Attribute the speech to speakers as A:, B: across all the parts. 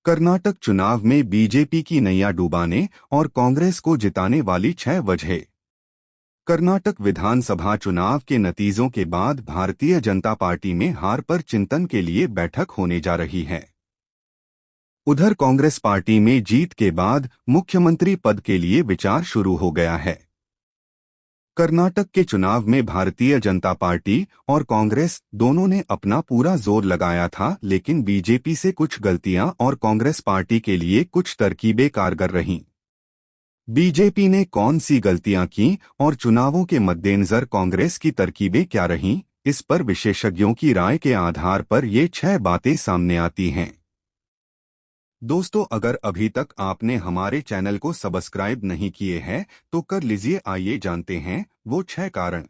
A: कर्नाटक चुनाव में बीजेपी की नैया डुबाने और कांग्रेस को जिताने वाली 6 वजह। कर्नाटक विधानसभा चुनाव के नतीजों के बाद भारतीय जनता पार्टी में हार पर चिंतन के लिए बैठक होने जा रही है। उधर कांग्रेस पार्टी में जीत के बाद मुख्यमंत्री पद के लिए विचार शुरू हो गया है। कर्नाटक के चुनाव में भारतीय जनता पार्टी और कांग्रेस दोनों ने अपना पूरा जोर लगाया था, लेकिन बीजेपी से कुछ गलतियां और कांग्रेस पार्टी के लिए कुछ तरकीबें कारगर रहीं। बीजेपी ने कौन सी गलतियां की और चुनावों के मद्देनजर कांग्रेस की तरकीबें क्या रहीं, इस पर विशेषज्ञों की राय के आधार पर ये 6 बातें सामने आती हैं। दोस्तों, अगर अभी तक आपने हमारे चैनल को सब्सक्राइब नहीं किए हैं तो कर लीजिए। आइए जानते हैं वो 6 कारण।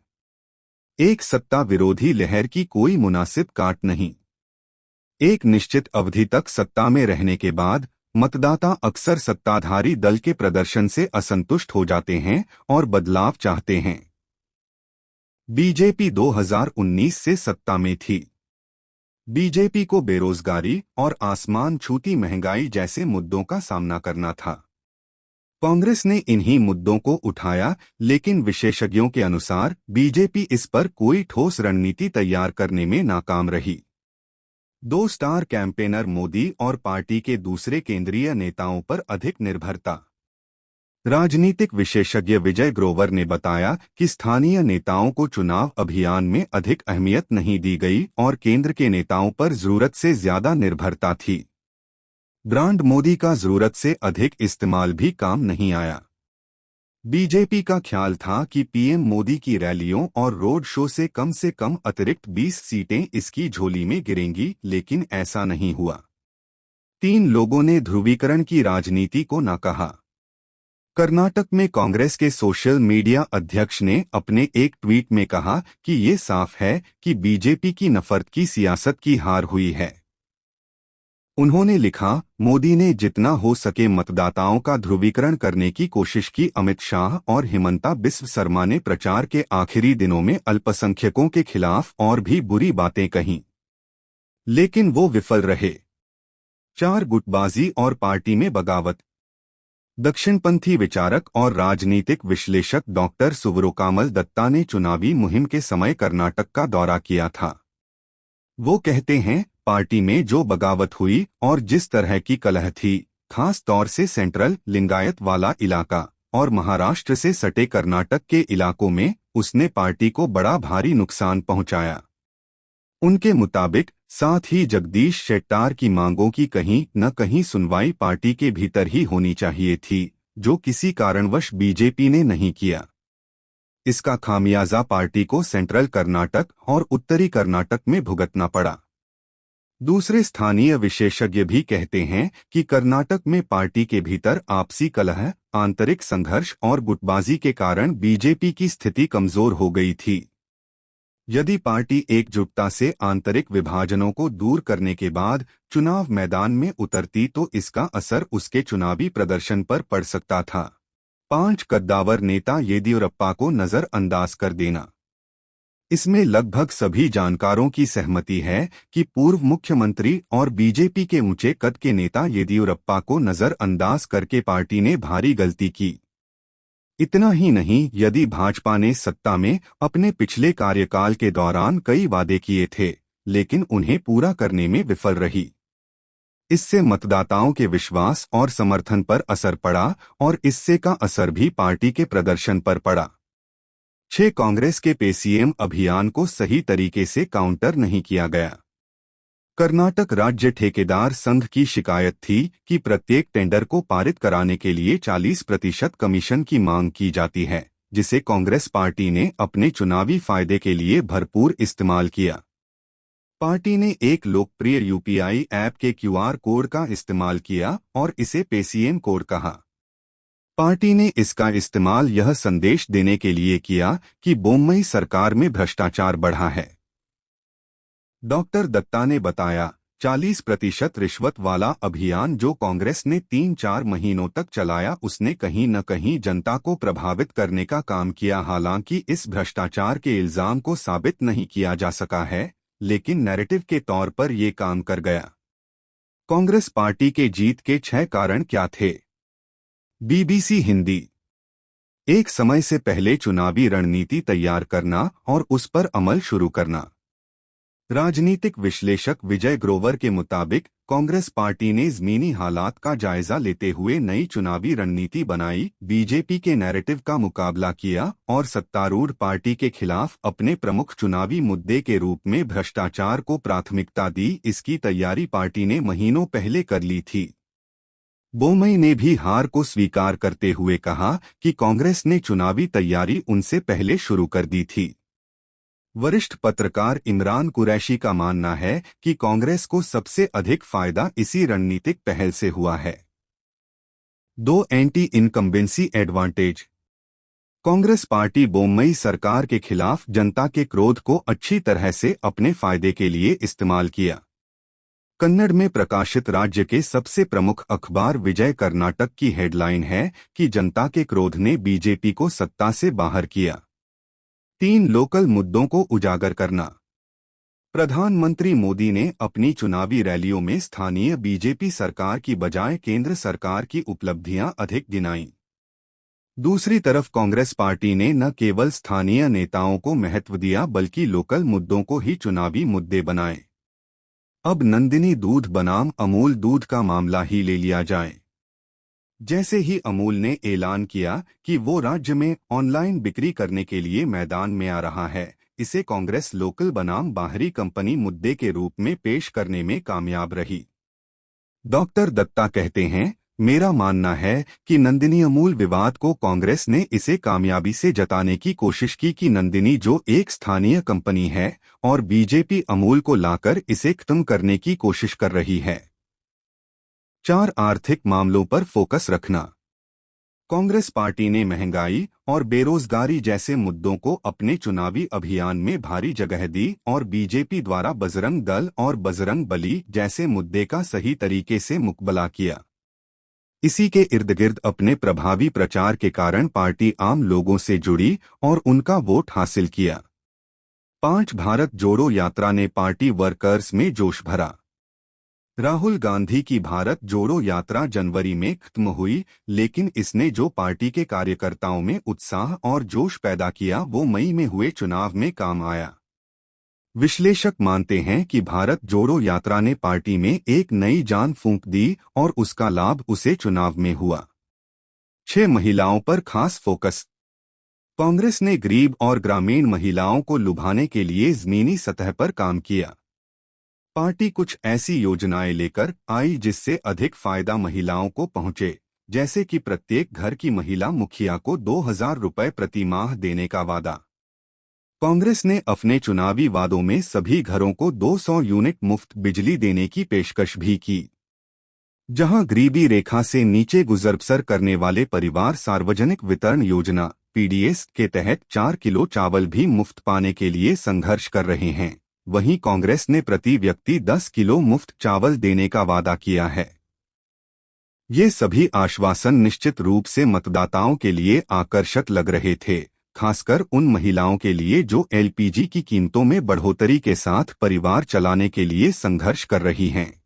A: 1. सत्ता विरोधी लहर की कोई मुनासिब काट नहीं। एक निश्चित अवधि तक सत्ता में रहने के बाद मतदाता अक्सर सत्ताधारी दल के प्रदर्शन से असंतुष्ट हो जाते हैं और बदलाव चाहते हैं। बीजेपी 2019 से सत्ता में थी। बीजेपी को बेरोजगारी और आसमान छूती महंगाई जैसे मुद्दों का सामना करना था। कांग्रेस ने इन्हीं मुद्दों को उठाया, लेकिन विशेषज्ञों के अनुसार बीजेपी इस पर कोई ठोस रणनीति तैयार करने में नाकाम रही। 2. स्टार कैंपेनर मोदी और पार्टी के दूसरे केंद्रीय नेताओं पर अधिक निर्भरता। राजनीतिक विशेषज्ञ विजय ग्रोवर ने बताया कि स्थानीय नेताओं को चुनाव अभियान में अधिक अहमियत नहीं दी गई और केंद्र के नेताओं पर जरूरत से ज्यादा निर्भरता थी। ब्रांड मोदी का जरूरत से अधिक इस्तेमाल भी काम नहीं आया। बीजेपी का ख्याल था कि पीएम मोदी की रैलियों और रोड शो से कम अतिरिक्त 20 सीटें इसकी झोली में गिरेंगी, लेकिन ऐसा नहीं हुआ। 3. लोगों ने ध्रुवीकरण की राजनीति को न कहा। कर्नाटक में कांग्रेस के सोशल मीडिया अध्यक्ष ने अपने एक ट्वीट में कहा कि ये साफ है कि बीजेपी की नफरत की सियासत की हार हुई है। उन्होंने लिखा, मोदी ने जितना हो सके मतदाताओं का ध्रुवीकरण करने की कोशिश की। अमित शाह और हिमंता बिस्व शर्मा ने प्रचार के आखिरी दिनों में अल्पसंख्यकों के खिलाफ और भी बुरी बातें कहीं, लेकिन वो विफल रहे। 4. गुटबाजी और पार्टी में बगावत। दक्षिणपंथी विचारक और राजनीतिक विश्लेषक डॉक्टर सुब्रोकामल दत्ता ने चुनावी मुहिम के समय कर्नाटक का दौरा किया था। वो कहते हैं, पार्टी में जो बगावत हुई और जिस तरह की कलह थी, खास तौर से सेंट्रल लिंगायत वाला इलाका और महाराष्ट्र से सटे कर्नाटक के इलाकों में, उसने पार्टी को बड़ा भारी नुकसान पहुंचाया। उनके मुताबिक साथ ही जगदीश शेट्टार की मांगों की कहीं न कहीं सुनवाई पार्टी के भीतर ही होनी चाहिए थी, जो किसी कारणवश बीजेपी ने नहीं किया। इसका खामियाजा पार्टी को सेंट्रल कर्नाटक और उत्तरी कर्नाटक में भुगतना पड़ा। दूसरे स्थानीय विशेषज्ञ भी कहते हैं कि कर्नाटक में पार्टी के भीतर आपसी कलह, आंतरिक संघर्ष और गुटबाजी के कारण बीजेपी की स्थिति कमजोर हो गई थी। यदि पार्टी एकजुटता से आंतरिक विभाजनों को दूर करने के बाद चुनाव मैदान में उतरती तो इसका असर उसके चुनावी प्रदर्शन पर पड़ सकता था। 5. कद्दावर नेता येदियुरप्पा को नजरअंदाज कर देना। इसमें लगभग सभी जानकारों की सहमति है कि पूर्व मुख्यमंत्री और बीजेपी के ऊंचे कद के नेता येदियुरप्पा को नजरअंदाज करके पार्टी ने भारी गलती की। इतना ही नहीं, यदि भाजपा ने सत्ता में अपने पिछले कार्यकाल के दौरान कई वादे किए थे, लेकिन उन्हें पूरा करने में विफल रही। इससे मतदाताओं के विश्वास और समर्थन पर असर पड़ा और इससे का असर भी पार्टी के प्रदर्शन पर पड़ा। 6. कांग्रेस के पेसीएम अभियान को सही तरीके से काउंटर नहीं किया गया। कर्नाटक राज्य ठेकेदार संघ की शिकायत थी कि प्रत्येक टेंडर को पारित कराने के लिए 40% कमीशन की मांग की जाती है, जिसे कांग्रेस पार्टी ने अपने चुनावी फायदे के लिए भरपूर इस्तेमाल किया। पार्टी ने एक लोकप्रिय यूपीआई ऐप के क्यूआर कोड का इस्तेमाल किया और इसे पेसीएम कोड कहा। पार्टी ने इसका इस्तेमाल यह संदेश देने के लिए किया कि बोम्मई सरकार में भ्रष्टाचार बढ़ा है। डॉक्टर दत्ता ने बताया, 40% रिश्वत वाला अभियान जो कांग्रेस ने 3-4 महीनों तक चलाया, उसने कहीं न कहीं जनता को प्रभावित करने का काम किया। हालांकि इस भ्रष्टाचार के इल्जाम को साबित नहीं किया जा सका है, लेकिन नैरेटिव के तौर पर ये काम कर गया। कांग्रेस पार्टी के जीत के 6 कारण क्या थे? बीबीसी हिंदी। एक समय से पहले चुनावी रणनीति तैयार करना और उस पर अमल शुरू करना। राजनीतिक विश्लेषक विजय ग्रोवर के मुताबिक कांग्रेस पार्टी ने ज़मीनी हालात का जायजा लेते हुए नई चुनावी रणनीति बनाई, बीजेपी के नैरेटिव का मुकाबला किया और सत्तारूढ़ पार्टी के खिलाफ अपने प्रमुख चुनावी मुद्दे के रूप में भ्रष्टाचार को प्राथमिकता दी। इसकी तैयारी पार्टी ने महीनों पहले कर ली थी। बोम्मई ने भी हार को स्वीकार करते हुए कहा कि कांग्रेस ने चुनावी तैयारी उनसे पहले शुरू कर दी थी। वरिष्ठ पत्रकार इमरान कुरैशी का मानना है कि कांग्रेस को सबसे अधिक फायदा इसी रणनीतिक पहल से हुआ है। 2 anti incumbency advantage. Congress party Bommai सरकार के खिलाफ जनता के क्रोध को अच्छी तरह से अपने फायदे के लिए इस्तेमाल किया। कन्नड़ में प्रकाशित राज्य के सबसे प्रमुख अखबार विजय कर्नाटक की हेडलाइन है कि जनता के क्रोध ने बीजेपी को सत्ता से बाहर किया। 3 लोकल मुद्दों को उजागर करना। प्रधानमंत्री मोदी ने अपनी चुनावी रैलियों में स्थानीय बीजेपी सरकार की बजाय केंद्र सरकार की उपलब्धियां अधिक गिनाईं। दूसरी तरफ कांग्रेस पार्टी ने न केवल स्थानीय नेताओं को महत्व दिया बल्कि लोकल मुद्दों को ही चुनावी मुद्दे बनाए। अब नंदिनी दूध बनाम अमूल दूध का मामला ही ले लिया जाए। जैसे ही अमूल ने ऐलान किया कि वो राज्य में ऑनलाइन बिक्री करने के लिए मैदान में आ रहा है, इसे कांग्रेस लोकल बनाम बाहरी कंपनी मुद्दे के रूप में पेश करने में कामयाब रही। डॉक्टर दत्ता कहते हैं, मेरा मानना है कि नंदिनी अमूल विवाद को कांग्रेस ने इसे कामयाबी से जताने की कोशिश की कि नंदिनी जो एक स्थानीय कंपनी है और बीजेपी अमूल को लाकर इसे खत्म करने की कोशिश कर रही है। 4 आर्थिक मामलों पर फोकस रखना। कांग्रेस पार्टी ने महंगाई और बेरोजगारी जैसे मुद्दों को अपने चुनावी अभियान में भारी जगह दी और बीजेपी द्वारा बजरंग दल और बजरंग बली जैसे मुद्दे का सही तरीके से मुकाबला किया। इसी के इर्द गिर्द अपने प्रभावी प्रचार के कारण पार्टी आम लोगों से जुड़ी और उनका वोट हासिल किया। 5 भारत जोड़ो यात्रा ने पार्टी वर्कर्स में जोश भरा। राहुल गांधी की भारत जोड़ो यात्रा जनवरी में खत्म हुई, लेकिन इसने जो पार्टी के कार्यकर्ताओं में उत्साह और जोश पैदा किया वो मई में हुए चुनाव में काम आया। विश्लेषक मानते हैं कि भारत जोड़ो यात्रा ने पार्टी में एक नई जान फूंक दी और उसका लाभ उसे चुनाव में हुआ। 6 महिलाओं पर खास फोकस। कांग्रेस ने गरीब और ग्रामीण महिलाओं को लुभाने के लिए जमीनी सतह पर काम किया। पार्टी कुछ ऐसी योजनाएं लेकर आई जिससे अधिक फायदा महिलाओं को पहुंचे, जैसे कि प्रत्येक घर की महिला मुखिया को 2000 रुपए प्रति माह देने का वादा। कांग्रेस ने अपने चुनावी वादों में सभी घरों को 200 यूनिट मुफ्त बिजली देने की पेशकश भी की। जहां गरीबी रेखा से नीचे गुजर बसर करने वाले परिवार सार्वजनिक वितरण योजना (पीडीएस) के तहत 4 किलो चावल भी मुफ्त पाने के लिए संघर्ष कर रहे हैं, वहीं कांग्रेस ने प्रति व्यक्ति 10 किलो मुफ्त चावल देने का वादा किया है। ये सभी आश्वासन निश्चित रूप से मतदाताओं के लिए आकर्षक लग रहे थे, खासकर उन महिलाओं के लिए जो एलपीजी की कीमतों में बढ़ोतरी के साथ परिवार चलाने के लिए संघर्ष कर रही हैं।